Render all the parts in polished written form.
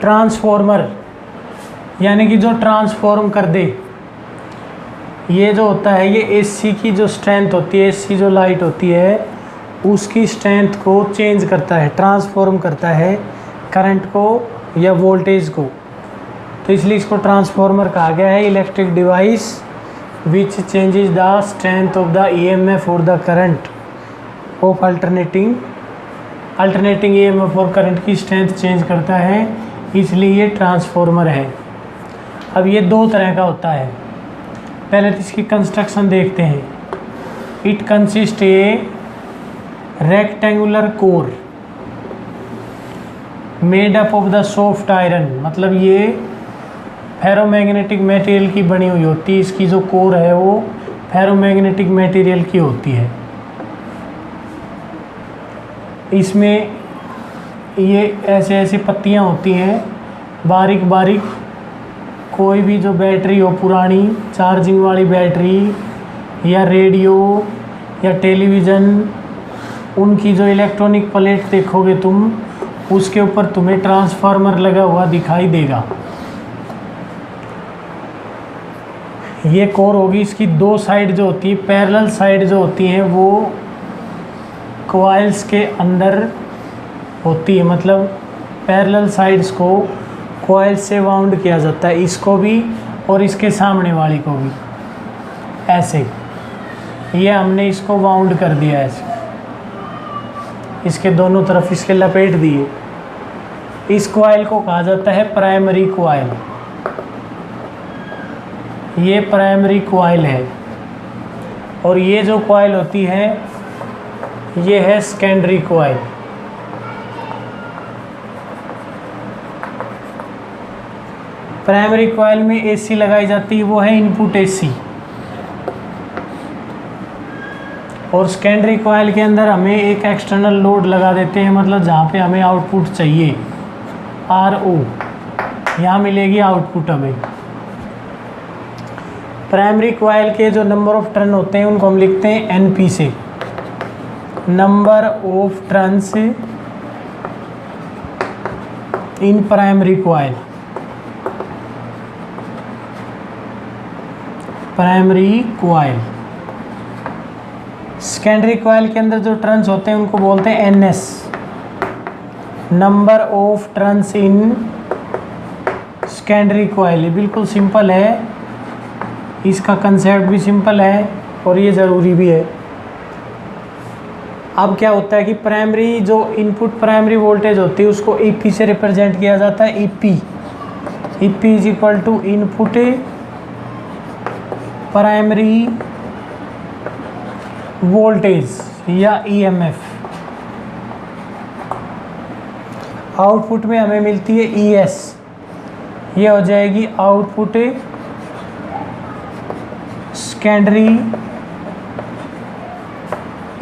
Transformer यानी कि जो ट्रांसफॉर्म कर दे, ये जो होता है ये एसी की जो स्ट्रेंथ होती है, एसी जो लाइट होती है उसकी स्ट्रेंथ को चेंज करता है, ट्रांसफॉर्म करता है करंट को या वोल्टेज को, तो इसलिए इसको ट्रांसफॉर्मर कहा गया है। Electric device which changes the strength of the EMF और the current of alternating EMF और करंट की स्ट्रेंथ चेंज करता है, इसलिए ये ट्रांसफॉर्मर है। अब ये दो तरह का होता है। पहले तो इसकी कंस्ट्रक्शन देखते हैं। It consist A rectangular core made up of the soft iron, मतलब ये फेरोमैग्नेटिक मटेरियल की बनी हुई होती है। इसकी जो कोर है वो फेरोमैग्नेटिक मटेरियल की होती है। इसमें ये ऐसे ऐसी पत्तियां होती हैं बारीक बारीक। कोई भी जो बैटरी हो, पुरानी चार्जिंग वाली बैटरी या रेडियो या टेलीविज़न, उनकी जो इलेक्ट्रॉनिक प्लेट देखोगे तुम, उसके ऊपर तुम्हें ट्रांसफार्मर लगा हुआ दिखाई देगा। ये कोर होगी। इसकी दो साइड जो होती है, पैरेलल साइड जो होती हैं, वो कॉइल्स के अंदर होती है, मतलब पैरेलल साइड्स को कॉइल से वाउंड किया जाता है, इसको भी और इसके सामने वाली को भी। ऐसे ये हमने इसको वाउंड कर दिया ऐसे, इसके दोनों तरफ इसके लपेट दिए। इस कॉइल को कहा जाता है प्राइमरी कॉइल। ये प्राइमरी कॉइल है। और ये जो कॉइल होती है ये है सेकेंडरी कॉइल। प्राइमरी कॉइल में एसी लगाई जाती है, वो है इनपुट एसी। और सेकेंडरी कॉइल के अंदर हमें एक एक्सटर्नल लोड लगा देते हैं, मतलब जहाँ पे हमें आउटपुट चाहिए, RO, यहाँ मिलेगी आउटपुट हमें। प्राइमरी कॉइल के जो नंबर ऑफ टर्न होते हैं उनको हम लिखते हैं NP से, number of turns in primary coil. Primary coil. Secondary coil के अंदर जो टर्न्स होते हैं उनको बोलते हैं NS, number of turns in secondary coil. ये बिल्कुल सिंपल है, इसका कंसेप्ट भी सिंपल है और ये ज़रूरी भी है। अब क्या होता है कि प्राइमरी जो इनपुट प्राइमरी वोल्टेज होती है उसको EP से रिप्रेजेंट किया जाता है। EP is equal to input primary voltage या EMF। आउटपुट में हमें मिलती है ES, ये हो जाएगी आउटपुट सेकेंडरी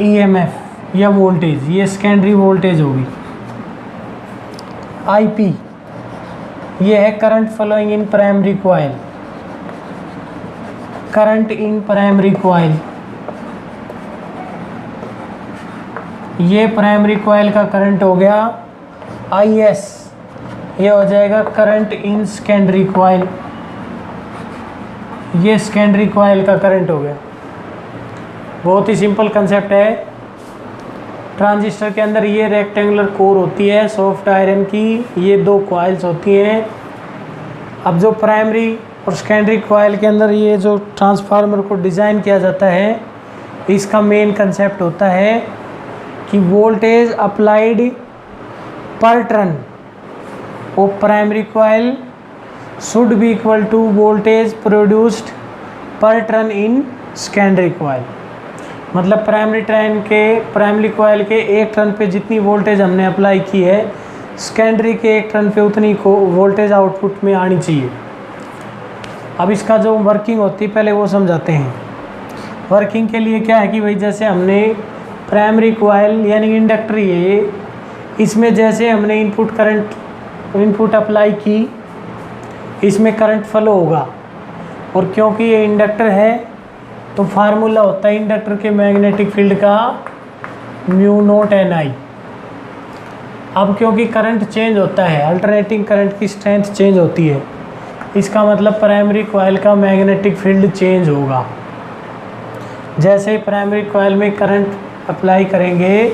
EMF या वोल्टेज, ये सेकेंडरी वोल्टेज होगी। IP ये है current flowing in primary coil, current in primary coil. ये प्राइमरी कॉइल का करंट हो गया IS, ये हो जाएगा करंट इन सेकेंडरी कॉइल, ये सेकेंडरी कॉइल का करंट हो गया। बहुत ही सिंपल कंसेप्ट है। ट्रांजिस्टर के अंदर ये रेक्टेंगुलर कोर होती है सॉफ्ट आयरन की, ये दो कॉइल्स होती हैं। अब जो प्राइमरी और सेकेंडरी कॉइल के अंदर ये जो ट्रांसफार्मर को डिज़ाइन किया जाता है, इसका मेन कंसेप्ट होता है कि voltage applied per turn of primary coil should be equal to voltage produced per turn in secondary coil. मतलब प्राइमरी कॉइल के एक टर्न पे जितनी वोल्टेज हमने अप्लाई की है, सेकेंडरी के एक टर्न पे उतनी को वोल्टेज आउटपुट में आनी चाहिए। अब इसका जो वर्किंग होती है पहले वो समझाते हैं। वर्किंग के लिए क्या है कि भाई जैसे हमने प्राइमरी कॉइल यानी इंडक्टर, ये इसमें जैसे हमने इनपुट अप्लाई की, इसमें करंट फ्लो होगा। और क्योंकि ये इंडक्टर है तो फार्मूला होता है इंडक्टर के मैग्नेटिक फील्ड का μ0 Ni। अब क्योंकि करंट चेंज होता है, अल्टरनेटिंग करंट की स्ट्रेंथ चेंज होती है, इसका मतलब प्राइमरी कॉइल का मैग्नेटिक फील्ड चेंज होगा। जैसे प्राइमरी कॉइल में करंट अप्लाई करेंगे,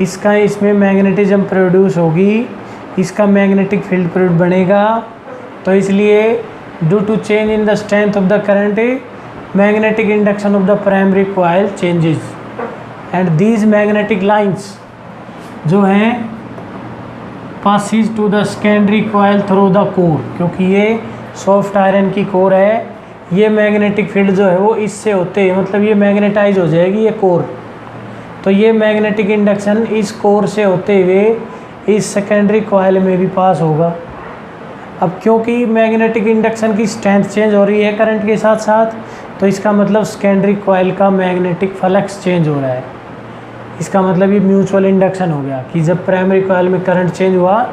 इसमें मैग्नेटिज्म प्रोड्यूस होगी, इसका मैग्नेटिक फील्ड प्रोड्यूस बनेगा। तो इसलिए due to change in the strength of the current, magnetic induction of the primary coil changes and these magnetic lines जो हैं passes to the secondary coil through the core, क्योंकि ये soft iron की core है, ये magnetic field जो है वो इससे होते हैं, मतलब ये मैग्नेटाइज हो जाएगी ये कोर। तो ये मैग्नेटिक इंडक्शन इस कोर से होते हुए इस सेकेंडरी कॉइल में भी पास होगा। अब क्योंकि मैग्नेटिक इंडक्शन की स्ट्रेंथ चेंज हो रही है करंट के साथ साथ, तो इसका मतलब सेकेंडरी कॉइल का मैग्नेटिक फ्लक्स चेंज हो रहा है। इसका मतलब ये म्यूचुअल इंडक्शन हो गया कि जब प्राइमरी कॉइल में करंट चेंज हुआ,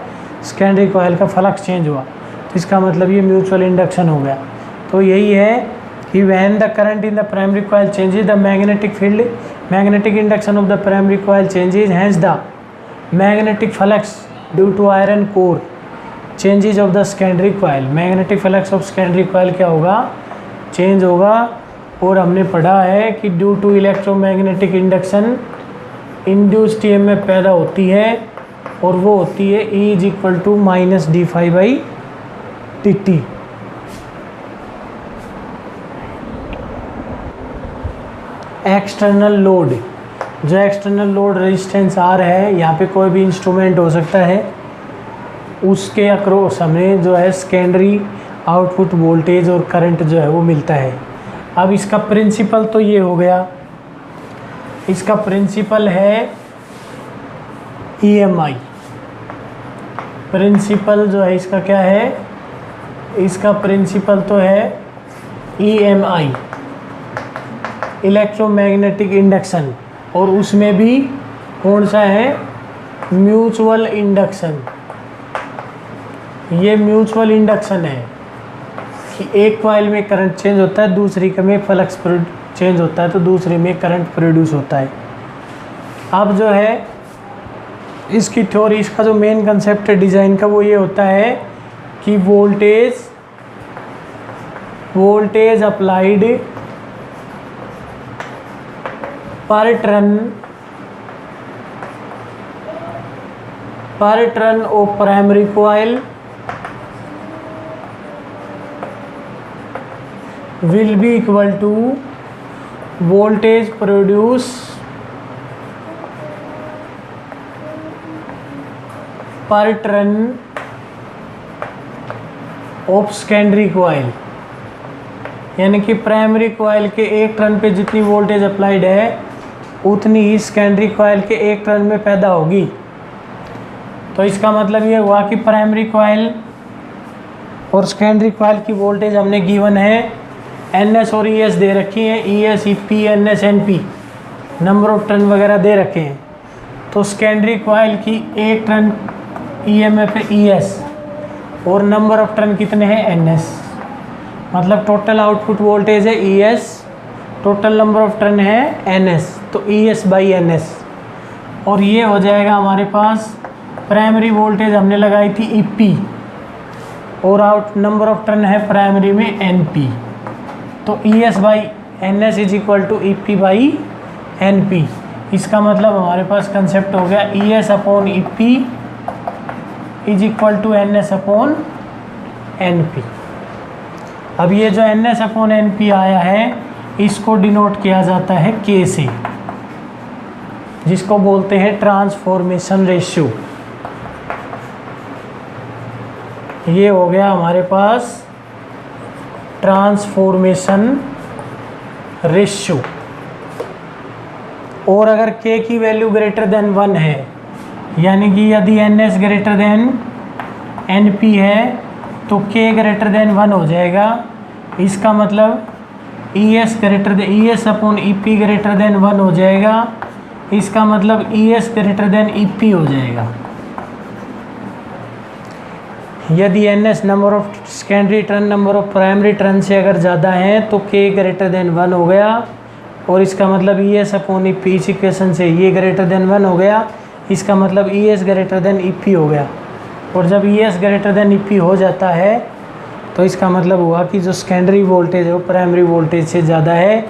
सेकेंडरी कॉइल का फ्लक्स चेंज हुआ, तो इसका मतलब ये म्यूचुअल इंडक्शन हो गया। तो यही है कि when the current in the primary coil changes the magnetic field, magnetic induction of the primary coil changes, hence the magnetic flux due to iron core changes of the secondary coil. Magnetic flux of secondary coil क्या होगा, change होगा। और हमने पढ़ा है कि due to electromagnetic induction induced EMF पैदा होती है, और वो होती है E = -dφ/dt। एक्सटर्नल लोड, जो एक्सटर्नल लोड रेजिस्टेंस R है, यहाँ पे कोई भी इंस्ट्रूमेंट हो सकता है, उसके अक्रॉस हमें जो है सेकेंडरी आउटपुट वोल्टेज और करंट जो है वो मिलता है। अब इसका प्रिंसिपल तो ये हो गया, इसका प्रिंसिपल है EMI। प्रिंसिपल जो है इसका क्या है, इसका प्रिंसिपल तो है EMI, इलेक्ट्रोमैग्नेटिक इंडक्शन, और उसमें भी कौन सा है, म्यूचुअल इंडक्शन। ये म्यूचुअल इंडक्शन है कि एक कॉइल में करंट चेंज होता है, दूसरी में फ्लक्स चेंज होता है, तो दूसरे में करंट प्रोड्यूस होता है। अब जो है इसकी थ्योरी, इसका जो मेन कंसेप्ट है डिज़ाइन का, वो ये होता है कि voltage applied per turn of primary coil will be equal to voltage produce per turn of secondary coil। यानी कि प्राइमरी कॉइल के एक टर्न पे जितनी वोल्टेज अप्लाइड है, उतनी ही सेकेंडरी कॉइल के एक टर्न में पैदा होगी। तो इसका मतलब ये हुआ कि प्राइमरी कॉइल और सेकेंडरी कॉइल की वोल्टेज हमने गिवन है, NS और ES दे रखी हैं, ES, EP, NS, NP, number of turn वगैरह दे रखे हैं। तो सेकेंडरी कॉइल की एक टर्न EMF है ES, और नंबर ऑफ टर्न कितने हैं, NS। मतलब टोटल आउटपुट वोल्टेज है ES, total number of turn है NS, तो ES/NS। और ये हो जाएगा हमारे पास, प्राइमरी वोल्टेज हमने लगाई थी EP, और नंबर ऑफ टर्न है प्राइमरी में NP, तो ES/NS = EP/NP। इसका मतलब हमारे पास कंसेप्ट हो गया ES/EP = NS/NP। अब ये जो NS/NP आया है, इसको डिनोट किया जाता है K से, जिसको बोलते हैं ट्रांसफॉर्मेशन रेशियो। ये हो गया हमारे पास ट्रांसफॉर्मेशन रेशियो। और अगर K की वैल्यू ग्रेटर देन 1 है, यानी कि यदि NS ग्रेटर देन NP है, तो K ग्रेटर देन 1 हो जाएगा। इसका मतलब ES/EP ग्रेटर देन 1 हो जाएगा। इसका मतलब ES ग्रेटर देन EP हो जाएगा। यदि NS number of secondary turn number of primary turn से अगर ज़्यादा है, तो K ग्रेटर देन 1 हो गया, और इसका मतलब ES/EP, इस इक्वेशन से ये ग्रेटर देन 1 हो गया। इसका मतलब E S greater than E P हो गया। और जब E S greater than E P हो जाता है तो इसका मतलब हुआ कि जो सेकेंडरी वोल्टेज है वो प्राइमरी वोल्टेज से ज़्यादा है,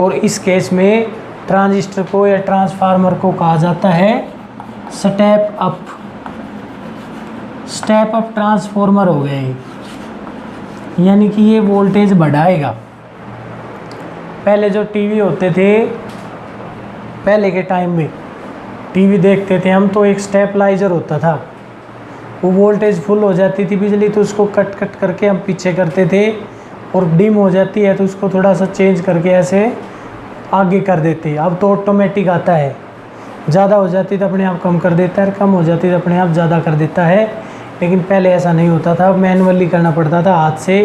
और इस केस में ट्रांजिस्टर को या ट्रांसफार्मर को कहा जाता है step up. Step up transformer हो गया ये, यानी कि ये वोल्टेज बढ़ाएगा। पहले जो टीवी होते थे, पहले के टाइम में टीवी देखते थे हम, तो एक स्टेबलाइजर होता था, वो वोल्टेज फुल हो जाती थी बिजली तो उसको कट कट करके हम पीछे करते थे, और डिम हो जाती है तो उसको थोड़ा सा चेंज करके ऐसे आगे कर देते। अब तो ऑटोमेटिक आता है, ज़्यादा हो जाती तो अपने आप कम कर देता है, कम हो जाती तो अपने आप ज़्यादा कर देता है। लेकिन पहले ऐसा नहीं होता था, मैनुअली करना पड़ता था हाथ से।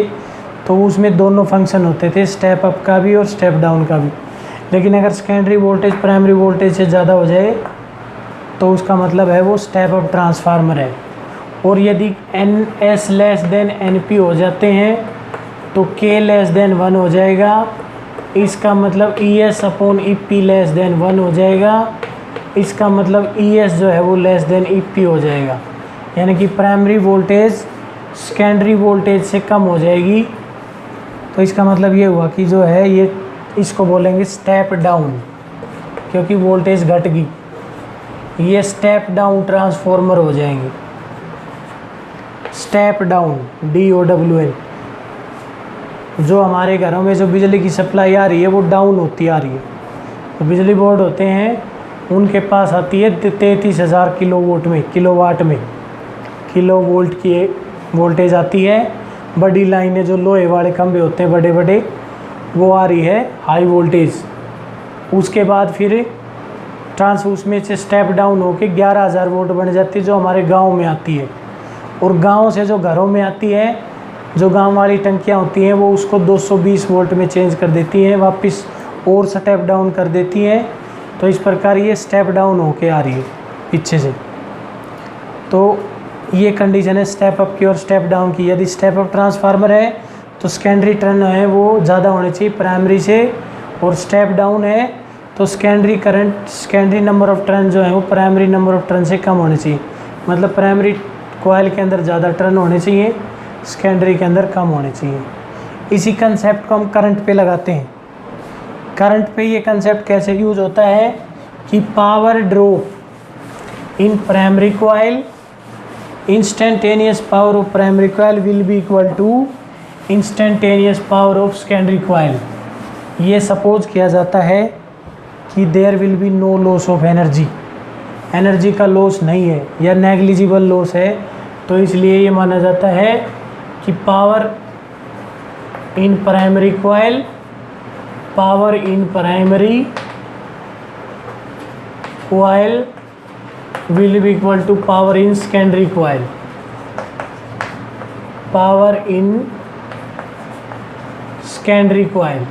तो उसमें दोनों फंक्शन होते थे, स्टेप अप का भी और स्टेप डाउन का भी। लेकिन अगर सेकेंडरी वोल्टेज प्राइमरी वोल्टेज से ज़्यादा हो जाए तो उसका मतलब है वो स्टेप अप ट्रांसफार्मर है। और यदि N S less than N P हो जाते हैं तो के लेस देन 1 हो जाएगा। इसका मतलब ई S upon E P less then 1 हो जाएगा। इसका मतलब ई एस जो है वो लेस देन ई पी हो जाएगा, यानी कि प्राइमरी वोल्टेज सेकेंडरी वोल्टेज से कम हो जाएगी। तो इसका मतलब ये हुआ कि जो है ये, इसको बोलेंगे स्टेप डाउन, क्योंकि वोल्टेज घट गई। ये स्टेप डाउन ट्रांसफार्मर हो जाएंगे। Step down DOWN। जो हमारे घरों में जो बिजली की सप्लाई आ रही है वो डाउन होती आ रही है। तो बिजली बोर्ड होते हैं, उनके पास आती है 33,000 किलोवाट में किलो वोल्ट की वोल्टेज आती है। बड़ी लाइनें जो लोहे वाले खंभे होते हैं बड़े बड़े, वो आ रही है हाई वोल्टेज। उसके बाद फिर उसमें से स्टेप डाउन होके 11,000 वोल्ट बन जाती है, जो हमारे गांव में आती है। और गांव से जो घरों में आती है, जो गांव वाली टंकियां होती हैं, वो उसको 220 वोल्ट में चेंज कर देती हैं, वापस और स्टेप डाउन कर देती हैं। तो इस प्रकार ये स्टेप डाउन होके आ रही है पीछे से। तो ये कंडीशन है स्टेप अप की और स्टेप डाउन की। यदि स्टेप अप ट्रांसफार्मर है तो सेकेंडरी टर्न है वो ज़्यादा होने चाहिए प्राइमरी से, और स्टेप डाउन है तो secondary current, secondary number of turn जो है वो प्राइमरी नंबर ऑफ टर्न से कम होने चाहिए। मतलब प्राइमरी कॉइल के अंदर ज़्यादा टर्न होने चाहिए, सेकेंडरी के अंदर कम होने चाहिए। इसी कंसेप्ट को हम करंट पे लगाते हैं। करंट पे ये कंसेप्ट कैसे यूज होता है कि power drop in primary coil, instantaneous power of primary coil will be equal to instantaneous power of secondary coil. ये सपोज किया जाता है कि there will be no loss of energy, energy का लॉस नहीं है या नेग्लिजिबल लॉस है। तो इसलिए ये माना जाता है कि power in primary coil, power in primary coil will be equal to power in secondary coil, power in secondary coil.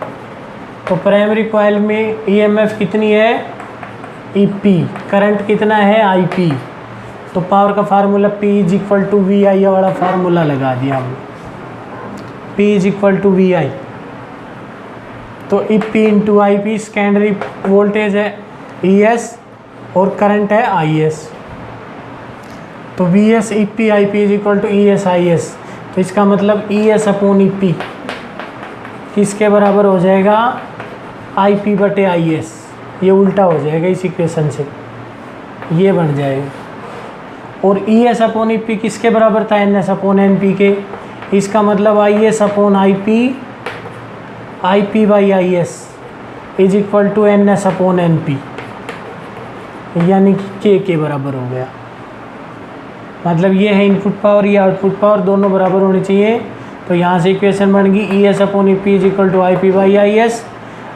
तो प्राइमरी कॉइल में ईएमएफ कितनी है EP, करंट कितना है IP। तो पावर का formula P is equal to VI वाला formula लगा दिया हमने, P is equal to VI। तो EP into IP secondary voltage है ES और करंट है IS। तो VS EP IP is equal to ES IS। तो इसका मतलब ES अपॉन EP किसके बराबर हो जाएगा, IP बटे IS। ये उल्टा हो जाएगा इस इक्वेशन से, ये बन जाएगा। और ES अपॉन EP किसके बराबर था, NS अपॉन NP के। इसका मतलब IS upon IP by IS is equal to NS upon NP, यानी कि K के बराबर हो गया। मतलब ये है इनपुट पावर, ये आउटपुट पावर, दोनों बराबर होनी चाहिए। तो यहाँ से इक्वेशन बन गई ES upon EP is equal to IP by IS।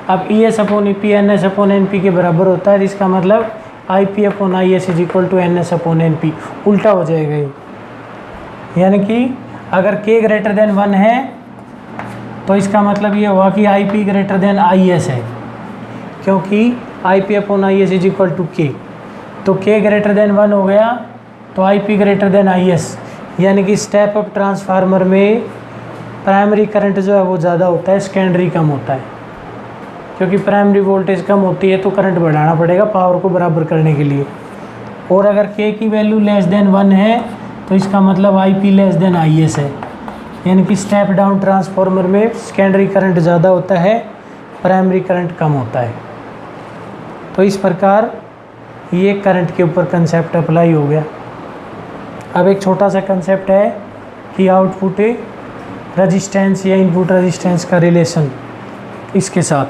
अब ES upon EP NS upon NP के बराबर होता है, इसका मतलब IP upon IS is equal to NS upon NP, उल्टा हो जाएगा ये। यानी कि अगर K ग्रेटर देन 1 है तो इसका मतलब ये हुआ कि IP ग्रेटर देन IS है, क्योंकि IP upon IS is equal to K। तो K ग्रेटर देन 1 हो गया तो IP ग्रेटर देन IS, यानी कि स्टेप अप ट्रांसफार्मर में प्राइमरी करंट जो है वो ज़्यादा होता है, सेकेंडरी कम होता है। क्योंकि प्राइमरी वोल्टेज कम होती है तो करंट बढ़ाना पड़ेगा पावर को बराबर करने के लिए। और अगर के की वैल्यू लेस देन 1 है तो इसका मतलब I P less than I S है, यानी कि स्टेप डाउन ट्रांसफार्मर में सेकेंडरी करंट ज़्यादा होता है, प्राइमरी करंट कम होता है। तो इस प्रकार ये करंट के ऊपर कंसेप्ट अप्लाई हो गया। अब एक छोटा सा कंसेप्ट है कि आउटपुट रेजिस्टेंस या इनपुट रेजिस्टेंस का रिलेशन इसके साथ,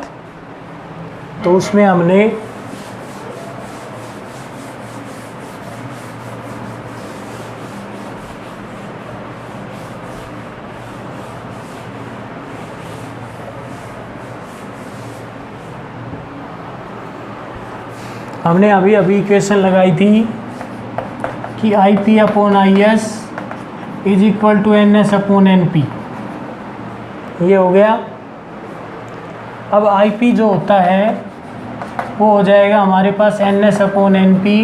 तो उसमें हमने अभी इक्वेशन लगाई थी कि I P upon I S is equal to N S upon N P, ये हो गया। अब आई पी जो होता है वो हो जाएगा हमारे पास N S upon N P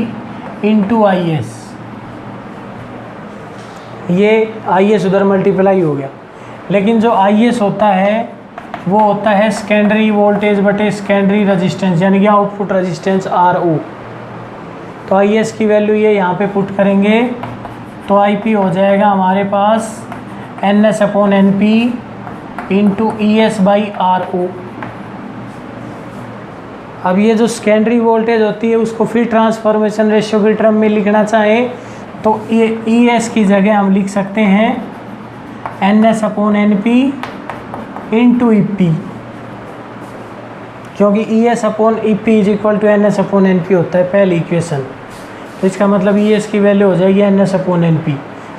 into I S, ये आई एस उधर मल्टीप्लाई हो गया। लेकिन जो आई एस होता है वो होता है सेकेंडरी वोल्टेज बटे सेकेंडरी रेजिस्टेंस, यानी कि आउटपुट रेजिस्टेंस आर ओ। तो आई एस की वैल्यू ये यहाँ पे पुट करेंगे तो आई पी हो जाएगा हमारे पास N S upon N P into E S by R O. अब ये जो सेकेंडरी वोल्टेज होती है उसको फिर ट्रांसफॉर्मेशन रेशियो के टर्म में लिखना चाहें तो ये ई एस की जगह हम लिख सकते हैं N S upon N P into E P, क्योंकि E S upon E P is equal to N S upon N P होता है पहली इक्वेशन। तो इसका मतलब ई एस की वैल्यू हो जाएगी N S upon N P.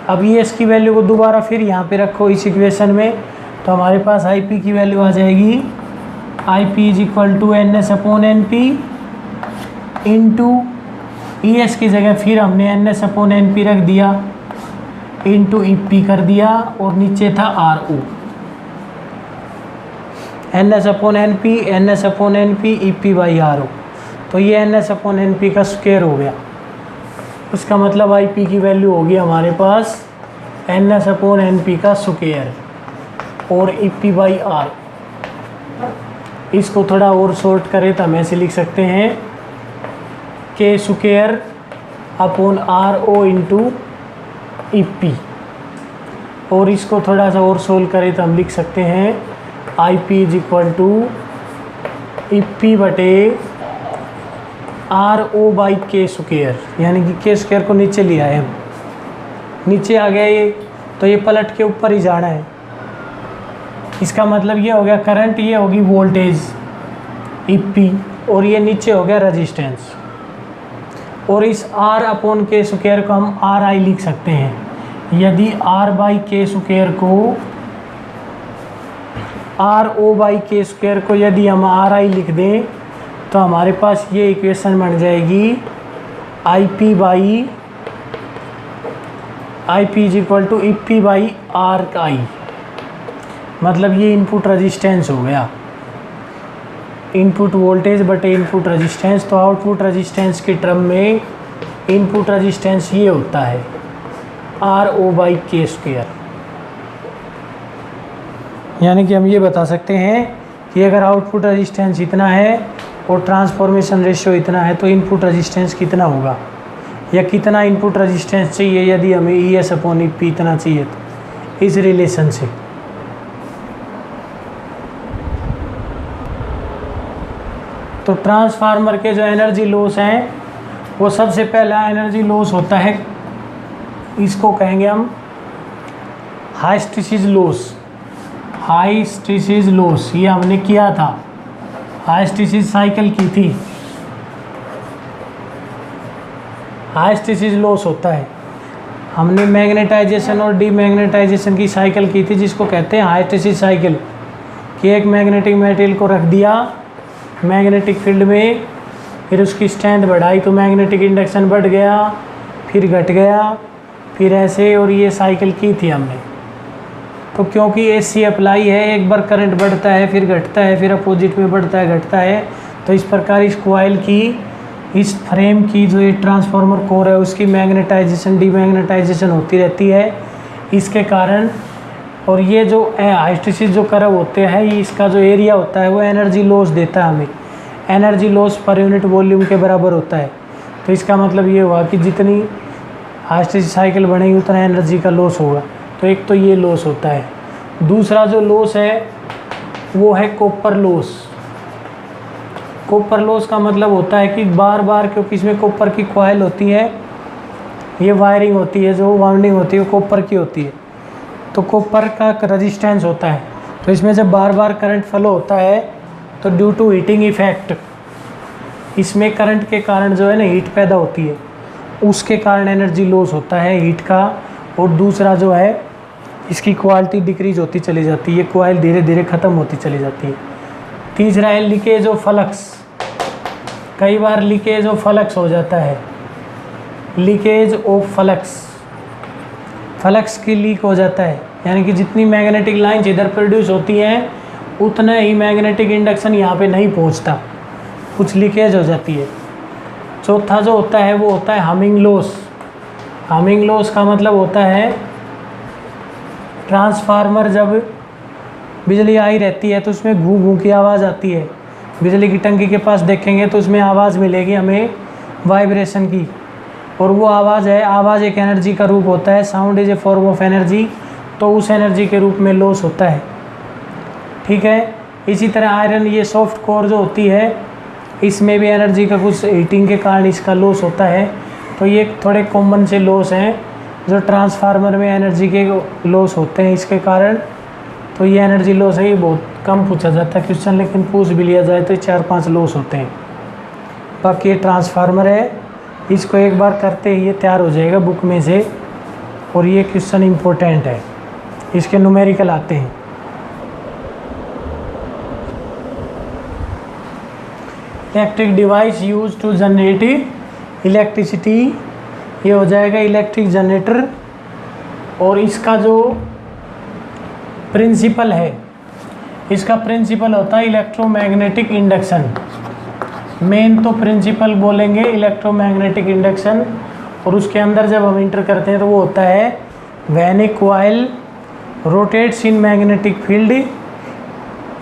अब ई एस की वैल्यू को दोबारा फिर यहाँ पे रखो इस इक्वेशन में, तो हमारे पास आई पी की वैल्यू आ जाएगी I P is equal to N S upon N P into E S की जगह फिर हमने N S upon N P रख दिया इंटू ई पी कर दिया और नीचे था R O. N S upon N P, N S upon N P, E P by R O. तो ये N S upon N P का स्क्वायर हो गया। उसका मतलब आई पी की वैल्यू होगी हमारे पास N S upon N P का स्क्वायर और ई पी बाई आर। इसको थोड़ा और शॉर्ट करें तो हम ऐसे लिख सकते हैं K square upon R O into E P, और इसको थोड़ा सा और सोल्व करें तो हम लिख सकते हैं I P is equal to E P बटे R O by K square, यानी कि के स्क्वायर को नीचे लिया है हम, नीचे आ गया ये, तो ये पलट के ऊपर ही जाना है। इसका मतलब ये हो गया करंट, ये होगी वोल्टेज ई पी, और ये नीचे हो गया रेजिस्टेंस। और इस आर अपॉन के स्क्वायर को हम आर आई लिख सकते हैं। यदि आर बाई के स्क्वायर को, are O by K square को यदि हम आर आई लिख दें तो हमारे पास ये इक्वेशन बन जाएगी I P by I P is equal to E P by R I. मतलब ये इनपुट रेजिस्टेंस हो गया, इनपुट वोल्टेज बटे इनपुट रेजिस्टेंस। तो आउटपुट रेजिस्टेंस के टर्म में इनपुट रेजिस्टेंस ये होता है R O by K square. यानी कि हम ये बता सकते हैं कि अगर आउटपुट रेजिस्टेंस इतना है और ट्रांसफॉर्मेशन रेशियो इतना है तो इनपुट रेजिस्टेंस कितना होगा, या कितना इनपुट रेजिस्टेंस चाहिए यदि हमें ई एस अपॉन ई पी इतना चाहिए तो इस रिलेशन से। तो ट्रांसफार्मर के जो एनर्जी लॉस हैं वो सबसे पहला एनर्जी लॉस होता है, इसको कहेंगे हम हाइस्टेसिस लॉस। हाइस्टेसिस लॉस ये हमने किया था, हाइस्टेसिस साइकिल की थी। हाइस्टेसिस लॉस होता है, हमने मैग्नेटाइजेशन और डीमैग्नेटाइजेशन की साइकिल की थी जिसको कहते हैं हाइस्टेसिस साइकिल। कि एक मैग्नेटिक मटेरियल को रख दिया मैग्नेटिक फील्ड में, फिर उसकी स्ट्रेंथ बढ़ाई तो मैग्नेटिक इंडक्शन बढ़ गया, फिर घट गया, फिर ऐसे, और ये साइकिल की थी हमने। तो क्योंकि एसी अप्लाई है, एक बार करंट बढ़ता है फिर घटता है, फिर अपोजिट में बढ़ता है घटता है, तो इस प्रकार इस कॉइल की, इस फ्रेम की जो ये ट्रांसफार्मर कोर है उसकी मैग्नेटाइजेशन डीमैग्नेटाइजेशन होती रहती है इसके कारण। और ये जो हाइस्टेसिस जो कर्व होते हैं, इसका जो एरिया होता है वो एनर्जी लॉस देता है हमें। Energy loss per unit volume के बराबर होता है। तो इसका मतलब ये हुआ कि जितनी आहिस्ते से साइकिल बढ़ेगी उतना एनर्जी का लॉस होगा। तो एक तो ये लॉस होता है। दूसरा जो लॉस है वो है कॉपर लॉस। कॉपर लॉस का मतलब होता है कि बार बार, क्योंकि इसमें कॉपर की कॉइल होती है, ये वायरिंग होती है, जो वाउंडिंग होती है वो कॉपर की होती है, तो कॉपर का रेजिस्टेंस होता है। तो इसमें जब बार बार करंट फ्लो होता है तो ड्यू टू हीटिंग इफेक्ट, इसमें करंट के कारण जो है ना हीट पैदा होती है, उसके कारण एनर्जी लॉस होता है हीट का। और दूसरा जो है इसकी क्वालिटी डिक्रीज होती चली जाती है, ये कॉइल धीरे धीरे ख़त्म होती चली जाती है। तीसरा है लीकेज ऑफ फ्लक्स। कई बार लीकेज ऑफ फ्लक्स हो जाता है, लीकेज ऑफ फ्लक्स, फ्लक्स की लीक हो जाता है, यानी कि जितनी मैग्नेटिक लाइन्स इधर प्रोड्यूस होती हैं उतना ही मैग्नेटिक इंडक्शन यहाँ पे नहीं पहुँचता, कुछ लीकेज हो जाती है। चौथा जो होता है वो होता है हमिंग लॉस। हमिंग लॉस का मतलब होता है ट्रांसफार्मर जब बिजली आई रहती है तो उसमें घू घू की आवाज़ आती है। बिजली की टंकी के पास देखेंगे तो उसमें आवाज़ मिलेगी हमें वाइब्रेशन की, और वो आवाज़ है, आवाज़ एक एनर्जी का रूप होता है, sound is a form of energy, तो उस एनर्जी के रूप में लॉस होता है। ठीक है। इसी तरह आयरन, ये सॉफ्ट कोर जो होती है, इसमें भी एनर्जी का कुछ हीटिंग के कारण इसका लॉस होता है। तो ये थोड़े कॉमन से लॉस हैं जो ट्रांसफार्मर में एनर्जी के लॉस होते हैं इसके कारण। तो ये एनर्जी लॉस है, ये बहुत कम पूछा जाता है क्वेश्चन, लेकिन पूछ भी लिया जाए तो 4-5 लॉस होते हैं। बाकी ये ट्रांसफार्मर है, इसको एक बार करते ही ये तैयार हो जाएगा बुक में से, और ये क्वेश्चन इम्पोर्टेंट है, इसके न्यूमेरिकल आते हैं। Electric device use to generate electricity, ये हो जाएगा इलेक्ट्रिक जनरेटर। और इसका जो प्रिंसिपल है, इसका प्रिंसिपल होता है इलेक्ट्रोमैग्नेटिक इंडक्शन। मेन तो प्रिंसिपल बोलेंगे इलेक्ट्रोमैग्नेटिक इंडक्शन, और उसके अंदर जब हम इंटर करते हैं तो वो होता है when A coil rotates in magnetic field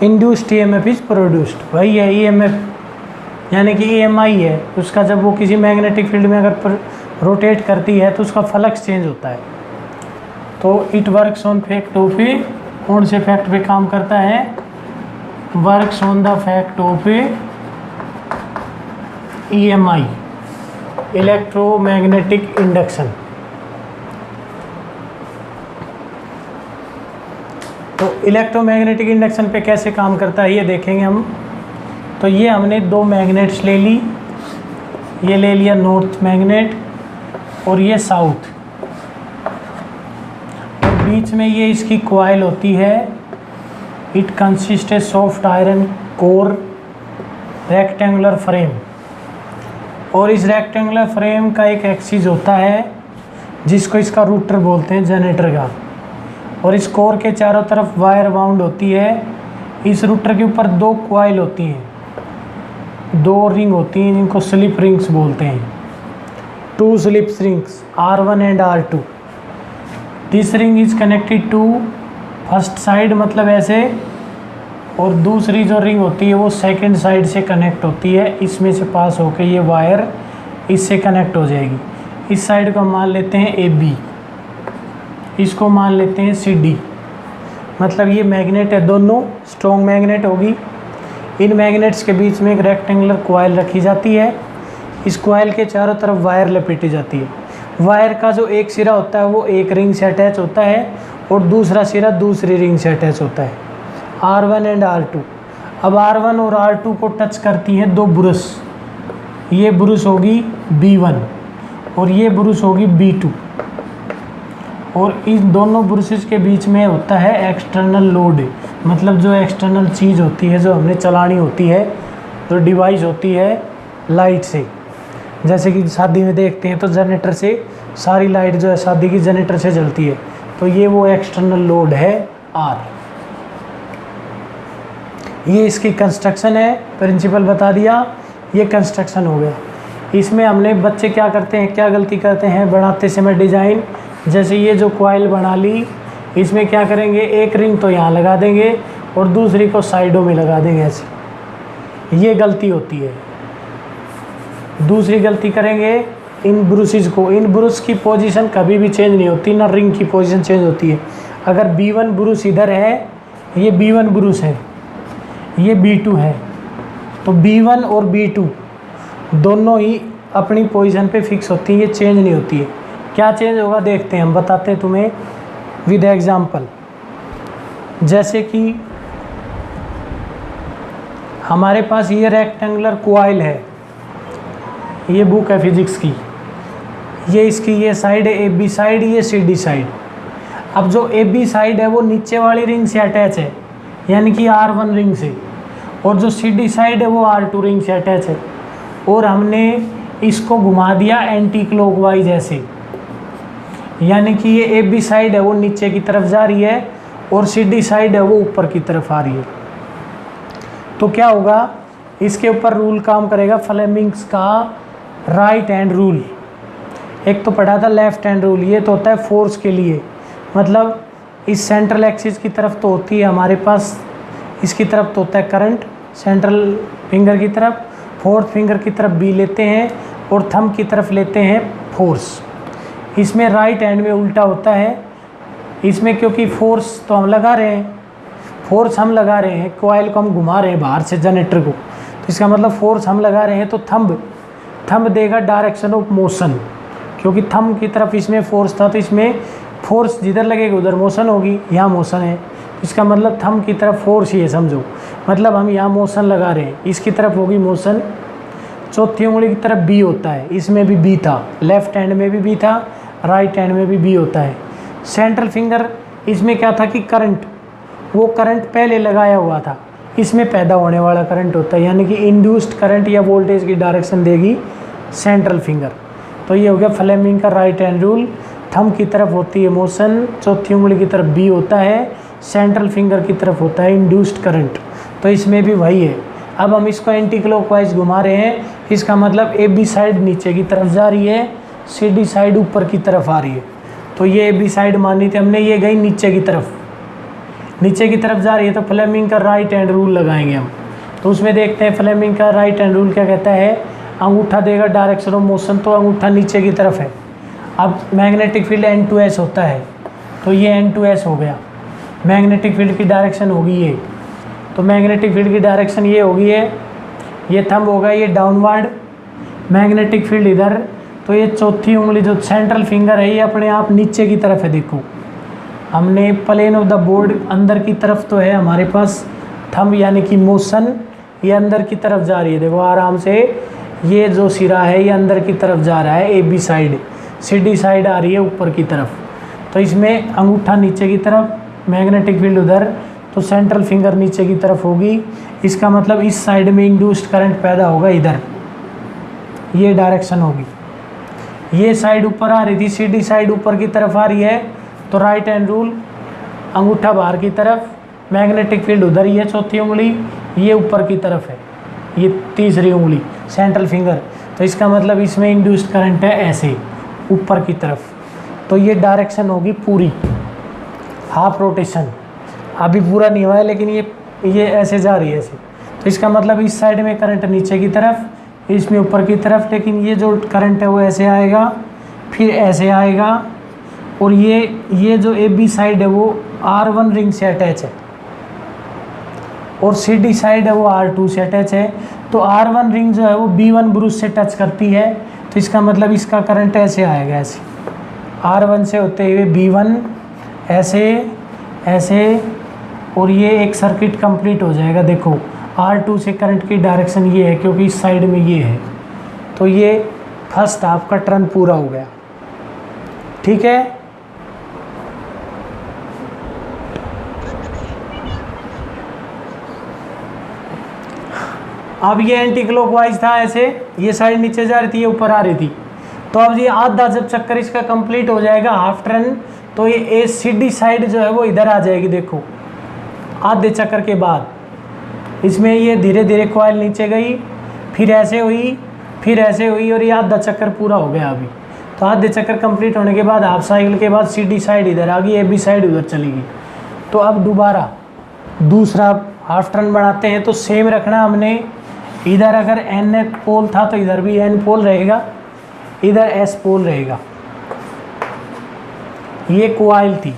induced EMF is produced. वही है ईएमएफ, यानी कि EMI है उसका, जब वो किसी मैग्नेटिक फील्ड में अगर रोटेट करती है तो उसका फ्लक्स चेंज होता है। तो it works on fact of a, कौन से फैक्ट पे काम करता है, works on the fact of a EMI, electromagnetic induction. तो इलेक्ट्रोमैग्नेटिक इंडक्शन पे कैसे काम करता है ये देखेंगे हम। तो ये हमने 2 मैग्नेट्स ले ली, ये ले लिया नॉर्थ मैग्नेट और ये साउथ, और बीच में ये इसकी कॉइल होती है। It consist A soft iron core rectangular frame, और इस रेक्टेंगुलर फ्रेम का एक एक्सिस होता है जिसको इसका रूटर बोलते हैं जनरेटर का, और इस कोर के चारों तरफ वायर बाउंड होती है। इस रूटर के ऊपर 2 कॉइल होती हैं, 2 रिंग होती हैं जिनको स्लिप रिंग्स बोलते हैं, 2 slip rings R1 and R2। This ring is connected to first side, मतलब ऐसे, और दूसरी जो रिंग होती है वो सेकंड साइड से कनेक्ट होती है, इसमें से पास होकर ये वायर इससे कनेक्ट हो जाएगी। इस साइड को मान लेते हैं AB, इसको मान लेते हैं CD। मतलब ये मैग्नेट है, दोनों स्ट्रॉन्ग मैग्नेट होगी। इन मैग्नेट्स के बीच में एक रेक्टेंगुलर कॉइल रखी जाती है, इस कॉइल के चारों तरफ वायर लपेटी जाती है। वायर का जो एक सिरा होता है वो एक रिंग से अटैच होता है, और दूसरा सिरा दूसरी रिंग से अटैच होता है, R1 एंड R2। अब R1 और R2 को टच करती हैं 2 ब्रश, ये ब्रश होगी B1 और ये ब्रश होगी B2, और इस दोनों ब्रशेस के बीच में होता है एक्सटर्नल लोड, मतलब जो एक्सटर्नल चीज़ होती है जो हमने चलानी होती है, जो डिवाइस होती है लाइट से। जैसे कि शादी में देखते हैं तो जनरेटर से सारी लाइट जो है शादी की जनरेटर से जलती है, तो ये वो एक्सटर्नल लोड है R। ये इसकी कंस्ट्रक्शन है, प्रिंसिपल बता दिया, ये कंस्ट्रक्शन हो गया। इसमें हमने बच्चे क्या करते हैं, क्या गलती करते हैं बनाते समय डिज़ाइन, जैसे ये जो कॉइल बना ली, इसमें क्या करेंगे, एक रिंग तो यहाँ लगा देंगे और दूसरी को साइडों में लगा देंगे ऐसे, ये गलती होती है। दूसरी गलती करेंगे इन ब्रुशेस को, इन ब्रुश की पोजीशन कभी भी चेंज नहीं होती, ना रिंग की पोजीशन चेंज होती है। अगर B1 ब्रुश इधर है, ये B1 ब्रुश है, ये B2 है, तो B1 और B2 दोनों ही अपनी पोजीशन पे फिक्स होती है, ये चेंज नहीं होती है। क्या चेंज होगा देखते हैं, हम बताते हैं तुम्हें विद एग्जांपल। जैसे कि हमारे पास ये रेक्टेंगुलर कॉइल है, ये बुक है फिजिक्स की, ये इसकी ये साइड है AB साइड, ये CD साइड। अब जो AB साइड है वो नीचे वाली रिंग से अटैच है, यानी कि R1 रिंग से, और जो CD साइड है वो R2 रिंग से अटैच है। और हमने इसको घुमा दिया एंटी क्लॉकवाइज ऐसे, यानी कि ये AB साइड है वो नीचे की तरफ जा रही है और CD साइड है वो ऊपर की तरफ आ रही है। तो क्या होगा, इसके ऊपर रूल काम करेगा फ्लेमिंग्स का राइट हैंड रूल। एक तो पढ़ा था लेफ्ट हैंड रूल, ये तो होता है फोर्स के लिए, मतलब इस सेंट्रल एक्सिस की तरफ तो होती है हमारे पास, इसकी तरफ तो होता है करंट सेंट्रल फिंगर की तरफ, फोर्थ फिंगर की तरफ B लेते हैं और थंब की तरफ लेते हैं फोर्स। इसमें राइट हैंड में उल्टा होता है, इसमें क्योंकि फोर्स तो हम लगा रहे हैं, फोर्स हम लगा रहे हैं, कॉइल को हम घुमा रहे हैं बाहर से जनरेटर को, तो इसका मतलब फोर्स हम लगा रहे हैं, तो थंब देगा डायरेक्शन ऑफ मोशन, क्योंकि थंब की तरफ इसमें फोर्स था, तो इसमें फोर्स जिधर लगेगा उधर मोशन होगी, यहाँ मोशन है, इसका मतलब थंब की तरफ फोर्स ही है समझो, मतलब हम यहाँ मोशन लगा रहे हैं, इसकी तरफ होगी मोशन। चौथी उंगली की तरफ B होता है, इसमें भी B था, लेफ्ट हैंड में भी B था, राइट हैंड में भी B होता है। सेंट्रल फिंगर, इसमें क्या था कि करंट, वो करंट पहले लगाया हुआ था, इसमें पैदा होने वाला करंट होता है, यानी कि इंड्यूस्ड करंट या वोल्टेज की डायरेक्शन देगी सेंट्रल फिंगर। तो ये हो गया फ्लेमिंग का राइट हैंड रूल। थंब की तरफ होती है मोशन, चौथी उंगली की तरफ B होता है, सेंट्रल फिंगर की तरफ होता है इंड्यूस्ड करंट, तो इसमें भी वही है। अब हम इसको एंटी क्लॉकवाइज घुमा रहे हैं, इसका मतलब AB साइड नीचे की तरफ जा रही है, CD साइड ऊपर की तरफ आ रही है। तो ये AB साइड मानी थी हमने, ये गई नीचे की तरफ, नीचे की तरफ जा रही है, तो फ्लेमिंग का राइट हैंड रूल लगाएंगे हम। तो उसमें देखते हैं फ्लेमिंग का राइट हैंड रूल क्या कहता है। अंगूठा देगा डायरेक्शन ऑफ मोशन, तो अंगूठा नीचे की तरफ है। अब मैग्नेटिक फील्ड N2S होता है, तो ये N2S हो गया, मैग्नेटिक फील्ड की डायरेक्शन होगी ये, तो मैग्नेटिक फील्ड की डायरेक्शन ये होगी है, ये थंब होगा ये डाउनवर्ड, मैग्नेटिक फील्ड इधर, तो ये चौथी उंगली जो सेंट्रल फिंगर है ये अपने आप नीचे की तरफ है। देखो हमने प्लेन ऑफ द बोर्ड अंदर की तरफ तो है हमारे पास थंब, यानी कि मोशन, ये अंदर की तरफ जा रही है। देखो आराम से, ये जो सिरा है ये अंदर की तरफ जा रहा है AB साइड, CD साइड आ रही है ऊपर की तरफ, तो इसमें अंगूठा नीचे की तरफ, मैग्नेटिक फील्ड उधर, तो सेंट्रल फिंगर नीचे की तरफ होगी। इसका मतलब इस साइड में इंड्यूस्ड करंट पैदा होगा इधर, ये डायरेक्शन होगी। ये साइड ऊपर आ रही थी, CD साइड ऊपर की तरफ आ रही है, तो राइट हैंड रूल, अंगूठा बाहर की तरफ, मैग्नेटिक फील्ड उधर ही है, चौथी उंगली ये ऊपर की तरफ है, ये तीसरी उंगली सेंट्रल फिंगर, तो इसका मतलब इसमें इंड्यूस्ड करंट है ऐसे ऊपर की तरफ। तो ये डायरेक्शन होगी पूरी, हाफ रोटेशन, अभी पूरा नहीं हुआ है लेकिन ये ऐसे जा रही है ऐसे, तो इसका मतलब इस साइड में करंट नीचे की तरफ, इसमें ऊपर की तरफ, लेकिन ये जो करंट है वो ऐसे आएगा, फिर ऐसे आएगा, और ये जो AB साइड है वो R1 रिंग से अटैच है, और CD साइड है वो R2 से अटैच है। तो R1 रिंग जो है वो B1 ब्रुश से टच करती है, तो इसका मतलब इसका करंट ऐसे आएगा, ऐसे R1 से होते हुए B1 ऐसे ऐसे, और ये एक सर्किट कंप्लीट हो जाएगा। देखो R2 से करंट की डायरेक्शन ये है, क्योंकि इस साइड में ये है, तो ये फर्स्ट हाफ का टर्न पूरा हो गया। ठीक है, अब ये एंटी क्लॉकवाइज था ऐसे, ये साइड नीचे जा रही थी, ये ऊपर आ रही थी। तो अब ये आधा जब चक्कर इसका कंप्लीट हो जाएगा हाफ टर्न, तो ये CD साइड जो है वो इधर आ जाएगी। देखो आधे चक्कर के बाद इसमें ये धीरे धीरे कॉइल नीचे गई, फिर ऐसे हुई, फिर ऐसे हुई, और ये आधा चक्कर पूरा हो गया अभी। तो आधे चक्कर कंप्लीट होने के बाद हाफ साइकिल के बाद CD साइड इधर आ गई, AB साइड उधर चली गई। तो अब दोबारा दूसरा हाफ टर्न बनाते हैं, तो सेम रखना हमने, इधर अगर N पोल था तो इधर भी N पोल रहेगा, इधर S पोल रहेगा। ये कॉइल थी,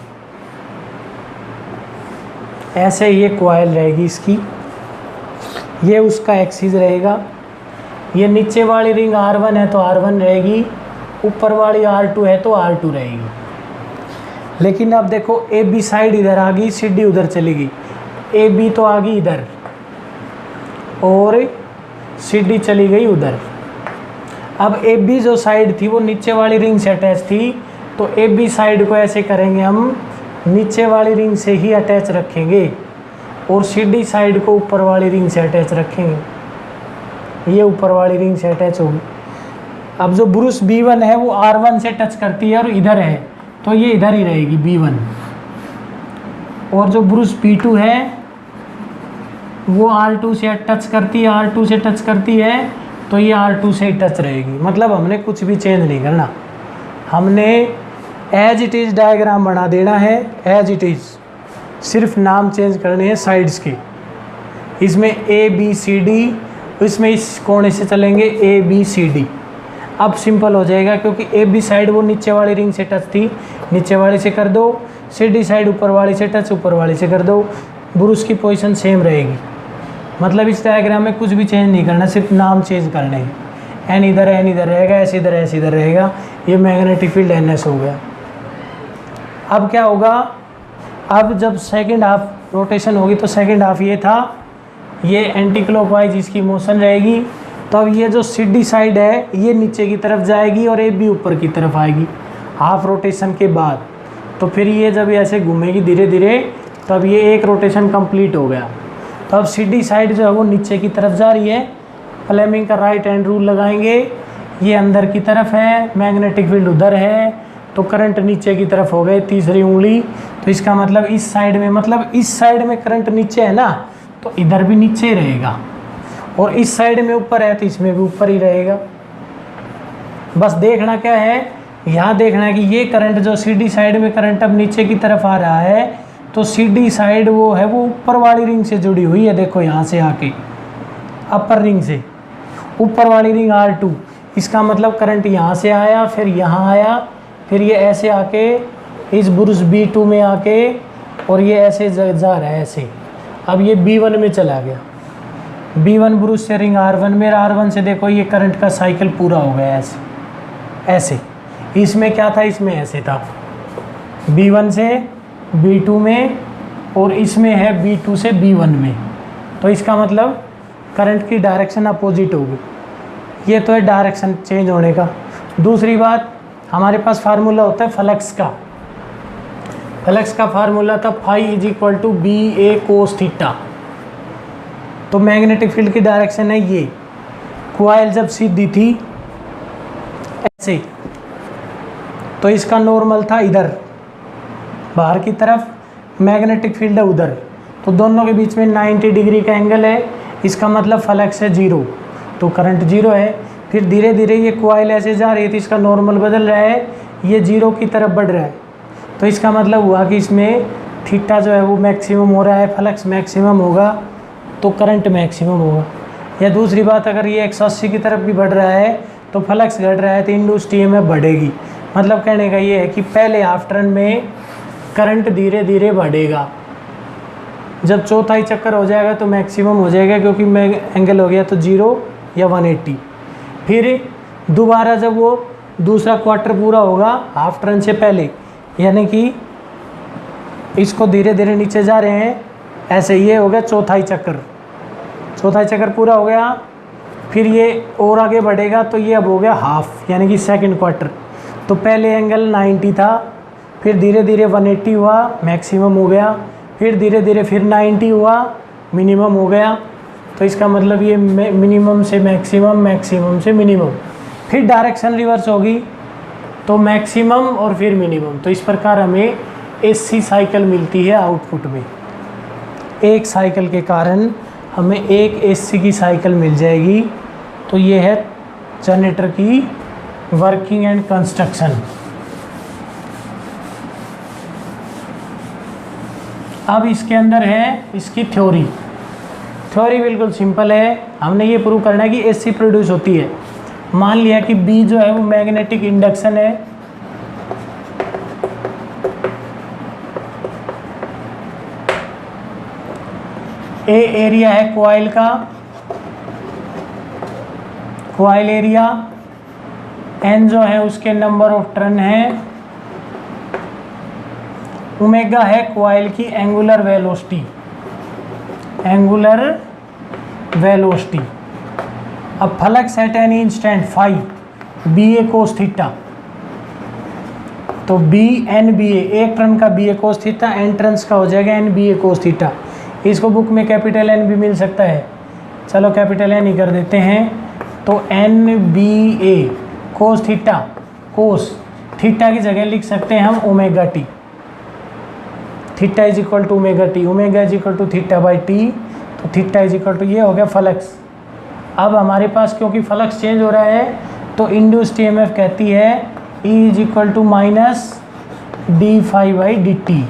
ऐसे ये कॉइल रहेगी इसकी, ये उसका एक्सिस रहेगा। ये नीचे वाली रिंग R1 है तो R1 रहेगी, ऊपर वाली R2 है तो R2 रहेगी। लेकिन अब देखो AB साइड इधर आ गई, CD उधर चली गई, AB तो आ गई इधर और CD चली गई उधर। अब AB जो साइड थी वो नीचे वाली रिंग से अटैच थी, तो AB साइड को ऐसे करेंगे हम, नीचे वाली रिंग से ही अटैच रखेंगे और CD साइड को ऊपर वाली रिंग से अटैच रखेंगे। ये ऊपर वाली रिंग से अटैच होगी। अब जो ब्रूस B1 है वो R1 से टच करती है और इधर है तो ये इधर ही रहेगी B1, और जो ब्रूस B2 है वो R2 से टच करती है, R2 से टच करती है तो ये R2 से टच रहेगी। मतलब हमने कुछ भी चेंज नहीं करना, हमने एज इट इज़ डायग्राम बना देना है, एज इट इज़, सिर्फ नाम चेंज करने हैं साइड्स के। इसमें ABCD, इसमें इस कोने से चलेंगे ABCD। अब सिंपल हो जाएगा क्योंकि AB साइड वो नीचे वाली रिंग से टच थी, नीचे वाली से कर दो, CD साइड ऊपर वाली से टच, ऊपर वाली से कर दो, ब्रूस की पोजीशन सेम रहेगी। मतलब इस डायग्राम में कुछ भी चेंज नहीं करना, सिर्फ नाम चेंज करने हैं। N इधर रहेगा, S इधर रहेगा। ये मैग्नेटिक फील्ड NS हो गया। अब क्या होगा, अब जब सेकंड हाफ रोटेशन होगी तो सेकंड हाफ ये था, ये एंटी क्लॉकवाइज इसकी मोशन रहेगी। तो अब ये जो CD साइड है ये नीचे की तरफ जाएगी और AB ऊपर की तरफ आएगी हाफ रोटेशन के बाद। तो फिर ये जब ऐसे घूमेगी धीरे धीरे, तब ये एक रोटेशन कंप्लीट हो गया। तो अब CD साइड जो है वो नीचे की तरफ जा रही है। फ्लेमिंग का राइट हैंड रूल लगाएंगे, ये अंदर की तरफ है, मैग्नेटिक फील्ड उधर है, तो करंट नीचे की तरफ हो गए, तीसरी उंगली। तो इसका मतलब इस साइड में, मतलब इस साइड में करंट नीचे है ना, तो इधर भी नीचे ही रहेगा, और इस साइड में ऊपर है तो इसमें भी ऊपर ही रहेगा। बस देखना क्या है, यहाँ देखना है कि ये करंट जो CD साइड में करंट अब नीचे की तरफ आ रहा है, तो CD साइड वो है वो ऊपर वाली रिंग से जुड़ी हुई है। देखो यहाँ से आके अपर रिंग से, ऊपर वाली रिंग R2, इसका मतलब करंट यहाँ से आया, फिर यहाँ आया, फिर ये ऐसे आके इस ब्रूस B2 में आके, और ये ऐसे जा रहा है ऐसे। अब ये B1 में चला गया, B1 ब्रूस से रिंग R1 में, R1 से देखो ये करंट का साइकिल पूरा हो गया ऐसे ऐसे। इसमें क्या था, इसमें ऐसे था, B1 से B2 में, और इसमें है B2 से B1 में। तो इसका मतलब करंट की डायरेक्शन अपोजिट होगी। ये तो है डायरेक्शन चेंज होने का। दूसरी बात, हमारे पास फार्मूला होता है फ्लक्स का। फ्लक्स का फार्मूला था फाई = BA cos थीटा। तो मैग्नेटिक फील्ड की डायरेक्शन है ये, कॉइल जब सीधी थी ऐसे, तो इसका नॉर्मल था इधर बाहर की तरफ, मैग्नेटिक फील्ड है उधर, तो दोनों के बीच में 90 डिग्री का एंगल है। इसका मतलब फ्लक्स है 0, तो करंट 0 है। फिर धीरे धीरे ये कॉइल ऐसे जा रही है तो इसका नॉर्मल बदल रहा है, ये 0 की तरफ बढ़ रहा है। तो इसका मतलब हुआ कि इसमें थीटा जो है वो मैक्सिमम हो रहा है, फ्लक्स मैक्सिमम होगा तो करंट मैक्सिमम होगा। या दूसरी बात, अगर ये 180 की तरफ भी बढ़ रहा है तो फ्लक्स घट रहा है तो इंड्यूस्ड ईएमएफ बढ़ेगी। मतलब कहने का ये है कि पहले हाफ टर्न में करंट धीरे धीरे बढ़ेगा, जब चौथाई चक्कर हो जाएगा तो मैक्सिमम हो जाएगा, क्योंकि एंगल हो गया तो 0 या 180। फिर दोबारा जब वो दूसरा क्वार्टर पूरा होगा हाफ टर्न से पहले, यानी कि इसको धीरे धीरे नीचे जा रहे हैं ऐसे, ये हो गया चौथाई चक्कर। चौथाई चक्कर पूरा हो गया, फिर ये और आगे बढ़ेगा तो ये अब हो गया हाफ, यानी कि सेकंड क्वार्टर। तो पहले एंगल 90 था, फिर धीरे धीरे 180 हुआ, मैक्सिमम हो गया, फिर धीरे धीरे फिर 90 हुआ, मिनिमम हो गया। तो इसका मतलब ये मिनिमम से मैक्सिमम, मैक्सिमम से मिनिमम, फिर डायरेक्शन रिवर्स होगी तो मैक्सिमम और फिर मिनिमम। तो इस प्रकार हमें AC साइकिल मिलती है आउटपुट में। एक साइकिल के कारण हमें एक AC की साइकिल मिल जाएगी। तो ये है जनरेटर की वर्किंग एंड कंस्ट्रक्शन। अब इसके अंदर है इसकी थ्योरी। थ्योरी बिल्कुल सिंपल है, हमने ये प्रूव करना है कि एसी प्रोड्यूस होती है। मान लिया कि बी जो है वो मैग्नेटिक इंडक्शन है, ए एरिया है कॉइल का, कॉइल एरिया, एन जो है उसके नंबर ऑफ टर्न है, ओमेगा है कॉइल की एंगुलर वेलोसिटी, एंगुलर वेलोसिटी। अब flux at any instant phi B A cos theta, तो बी एन बी ए, एक टर्न का B A cos theta, N turns का हो जाएगा N B A cos theta. इसको बुक में कैपिटल एन भी मिल सकता है, चलो कैपिटल एन ही कर देते हैं। तो N B A cos theta, cos theta की जगह लिख सकते हैं हम omega t, theta is equal to omega t, omega is equal to theta by t, तो थीटा इज इक्वल टू ये हो गया फ्लक्स। अब हमारे पास क्योंकि फ्लक्स चेंज हो रहा है तो इंड्यूस्ड ईएमएफ कहती है E is equal to minus d phi by D t,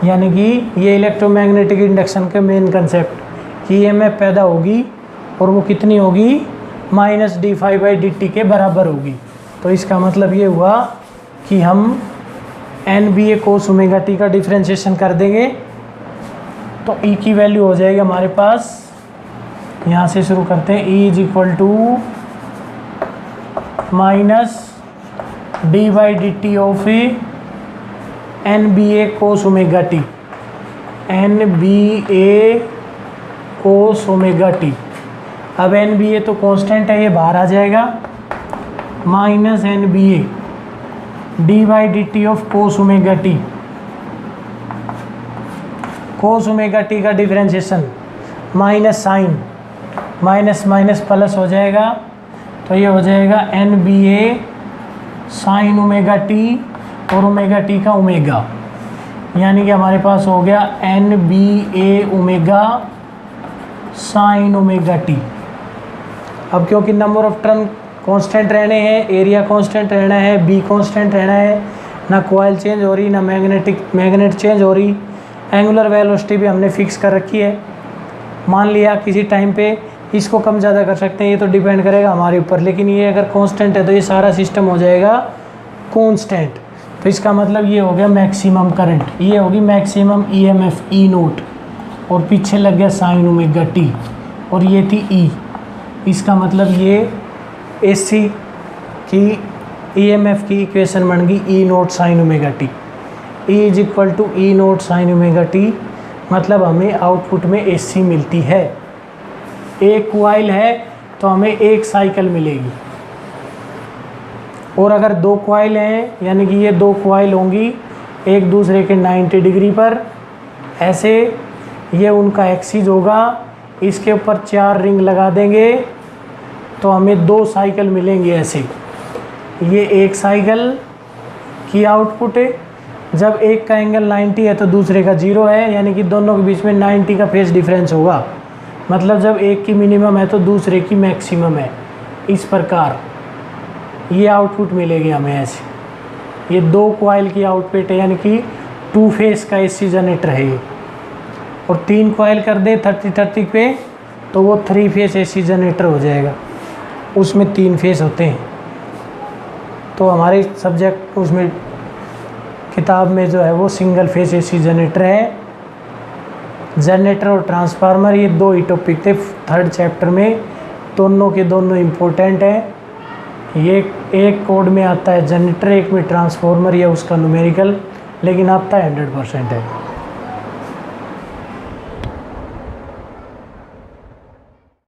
यानी कि ये इलेक्ट्रोमैग्नेटिक इंडक्शन के मेन कंसेप्ट कि ईएमएफ पैदा होगी और वो कितनी होगी, minus d phi by D t के बराबर होगी। तो इसका मतलब ये हुआ कि हम N B A cos omega T का डिफ्रेंशिएशन कर देंगे तो ई की वैल्यू हो जाएगी हमारे पास, यहाँ से शुरू करते हैं, E is equal to minus D by D T of N B A cos omega T, N B A cos omega T. अब एन बी ए तो कांस्टेंट है, ये बाहर आ जाएगा, minus N B A D by D T of cos omega T, cos omega T का differentiation minus sine, minus minus plus हो जाएगा, तो ये हो जाएगा N B A sine omega T और ओमेगा टी का ओमेगा, यानी कि हमारे पास हो गया एन बी ए ओमेगा साइन ओमेगा टी। अब क्योंकि नंबर ऑफ टर्न कांस्टेंट रहने हैं, एरिया कांस्टेंट रहना है, बी कांस्टेंट रहना है, ना कॉइल चेंज हो रही ना मैग्नेट चेंज हो रही, एंगुलर वेलोसिटी भी हमने फिक्स कर रखी है। मान लिया किसी टाइम पे इसको कम ज़्यादा कर सकते हैं, ये तो डिपेंड करेगा हमारे ऊपर, लेकिन ये अगर कांस्टेंट है तो ये सारा सिस्टम हो जाएगा कांस्टेंट। तो इसका मतलब ये हो गया मैक्सिमम करंट, ये होगी मैक्सिमम ईएमएफ ई नोट, और पीछे लग गया साइन ओमेगा टी और ये थी ई। इसका मतलब ये एसी की ईएमएफ की इक्वेशन बन गई E naught sine omega T, E is equal to E naught sine omega T, मतलब हमें आउटपुट में एसी मिलती है। एक कॉइल है तो हमें एक साइकिल मिलेगी, और अगर दो कॉइल हैं यानी कि ये दो कॉइल होंगी एक दूसरे के 90 डिग्री पर, ऐसे ये उनका एक्सिस होगा, इसके ऊपर 4 रिंग लगा देंगे तो हमें 2 साइकिल मिलेंगे ऐसे। ये एक साइकिल की आउटपुट है, जब एक का एंगल 90 है तो दूसरे का 0 है, यानी कि दोनों के बीच में 90 का फेज डिफरेंस होगा, मतलब जब एक की मिनिमम है तो दूसरे की मैक्सिमम है। इस प्रकार ये आउटपुट मिलेगी हमें ऐसे। ये 2 कॉइल की आउटपुट है, यानी कि 2 फेस का एसी जनरेटर है ये, और 3 कॉइल कर दे 30-30 पे तो वो 3 फेस एसी जनरेटर हो जाएगा, उसमें 3 फेस होते हैं। तो हमारे सब्जेक्ट उसमें किताब में जो है वो सिंगल फेस एसी जनरेटर है। जनरेटर और ट्रांसफार्मर ये 2 ही टॉपिक थे 3rd चैप्टर में, दोनों के दोनों इम्पोर्टेंट हैं। ये एक कोड में आता है जनरेटर, एक में ट्रांसफार्मर या उसका न्यूमेरिकल, लेकिन आता है 100% है।